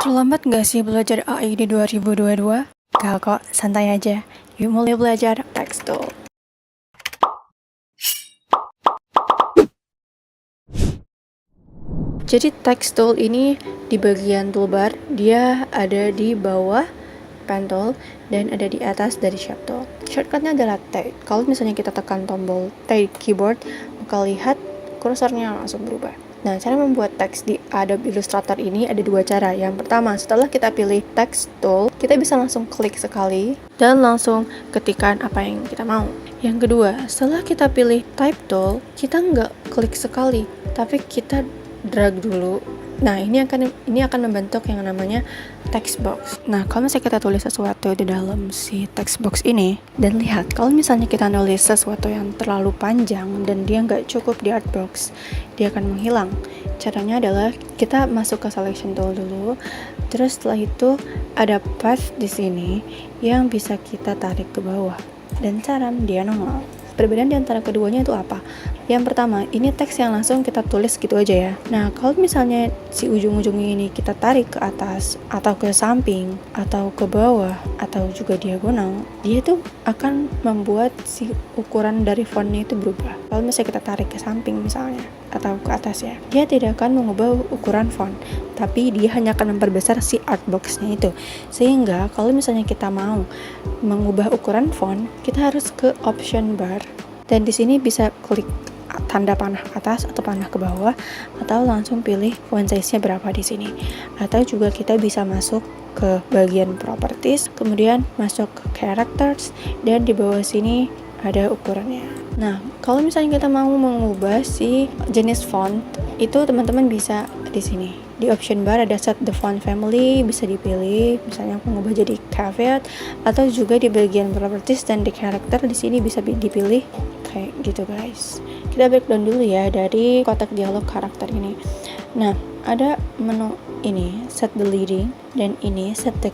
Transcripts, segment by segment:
Terlambat nggak sih belajar AI di 2022? Gak kok, santai aja. Yuk mulai belajar text tool. Jadi text tool ini di bagian toolbar, dia ada di bawah pen tool dan ada di atas dari shape tool. Shortcutnya adalah T. Kalau misalnya kita tekan tombol T di keyboard, maka lihat kursornya langsung berubah. Nah, cara membuat teks di Adobe Illustrator ini ada dua cara. Yang pertama, setelah kita pilih text tool, kita bisa langsung klik sekali dan langsung ketikkan apa yang kita mau. Yang kedua, setelah kita pilih type tool, kita nggak klik sekali, tapi kita drag dulu. Nah, ini akan membentuk yang namanya text box. Nah, kalau misalnya kita tulis sesuatu di dalam si text box ini, dan lihat, kalau misalnya kita nulis sesuatu yang terlalu panjang dan dia nggak cukup di artbox, dia akan menghilang. Caranya adalah kita masuk ke selection tool dulu, terus setelah itu ada path di sini yang bisa kita tarik ke bawah dan caram dia nongol. Perbedaan di antara keduanya itu apa? Yang pertama, ini teks yang langsung kita tulis gitu aja ya. Nah, kalau misalnya si ujung-ujungnya ini kita tarik ke atas, atau ke samping, atau ke bawah, atau juga diagonal, dia tuh akan membuat si ukuran dari fontnya itu berubah. Kalau misalnya kita tarik ke samping misalnya, atau ke atas ya, dia tidak akan mengubah ukuran font, tapi dia hanya akan memperbesar si artbox-nya itu. Sehingga kalau misalnya kita mau mengubah ukuran font, kita harus ke option bar, dan di sini bisa klik tanda panah ke atas atau panah ke bawah, atau langsung pilih font size-nya berapa di sini. Atau juga kita bisa masuk ke bagian properties, kemudian masuk ke characters, dan di bawah sini ada ukurannya. Nah, kalau misalnya kita mau mengubah si jenis font, itu teman-teman bisa di sini. Di option bar ada set the font family, bisa dipilih, misalnya mengubah jadi caveat, atau juga di bagian properties dan di character di sini bisa dipilih kayak gitu guys. Kita breakdown dulu ya dari kotak dialog karakter ini. Nah, ada menu ini set the leading, dan ini set the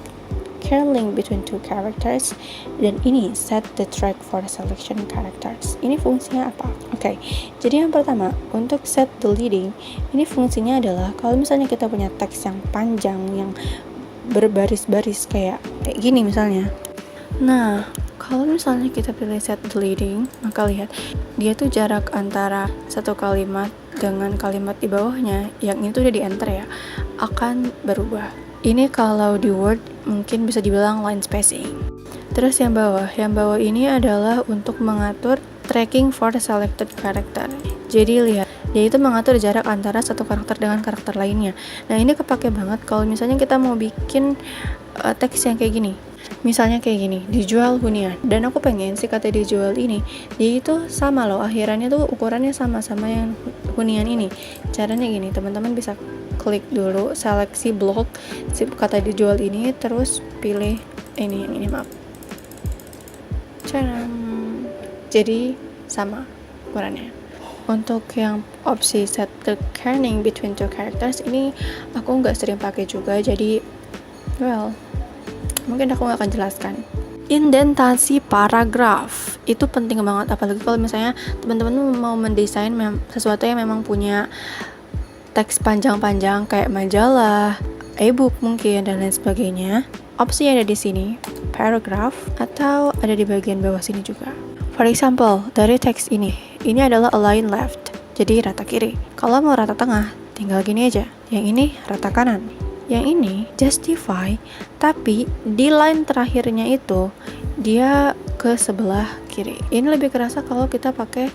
curling between two characters, dan ini set the track for the selection characters. Ini fungsinya apa? Oke, jadi yang pertama untuk set the leading, ini fungsinya adalah kalau misalnya kita punya teks yang panjang yang berbaris-baris kayak gini misalnya. Nah, kalau misalnya kita pilih set the leading, maka lihat dia tuh jarak antara satu kalimat dengan kalimat di bawahnya yang itu udah di enter ya, akan berubah. Ini kalau di Word mungkin bisa dibilang line spacing. Terus yang bawah ini adalah untuk mengatur tracking for the selected character. Jadi lihat, dia itu mengatur jarak antara satu karakter dengan karakter lainnya. Nah, ini kepake banget kalau misalnya kita mau bikin teks yang kayak gini. Misalnya kayak gini, dijual hunian. Dan aku pengen si kata dijual ini, dia itu sama loh, akhirannya tuh ukurannya sama yang hunian ini. Caranya gini, teman-teman bisa klik dulu seleksi blok si kata dijual ini, terus pilih ini maaf. Jadi sama ukurannya. Untuk yang opsi set the kerning between two characters ini aku nggak sering pakai juga, jadi mungkin aku nggak akan jelaskan. Indentasi paragraf itu penting banget, apalagi kalau misalnya teman-teman mau mendesain sesuatu yang memang punya teks panjang-panjang kayak majalah, e-book mungkin, dan lain sebagainya. Opsi ada di sini, paragraph, atau ada di bagian bawah sini juga. For example, dari teks ini adalah align left, jadi rata kiri. Kalau mau rata tengah, tinggal gini aja. Yang ini rata kanan. Yang ini justify, tapi di line terakhirnya itu dia ke sebelah kiri. Ini lebih kerasa kalau kita pakai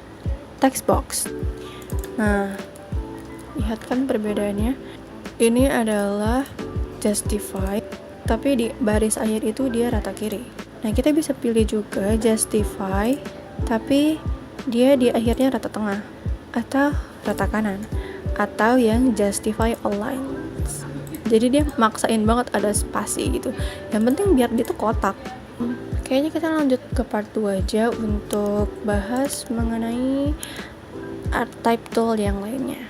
text box. Nah, lihat kan perbedaannya. Ini adalah justify, tapi di baris akhir itu dia rata kiri. Nah, kita bisa pilih juga justify, tapi dia di akhirnya rata tengah, atau rata kanan, atau yang justify align. Jadi dia maksain banget ada spasi gitu. Yang penting biar dia tuh kotak. Kayaknya kita lanjut ke part 2 aja untuk bahas mengenai art type tool yang lainnya.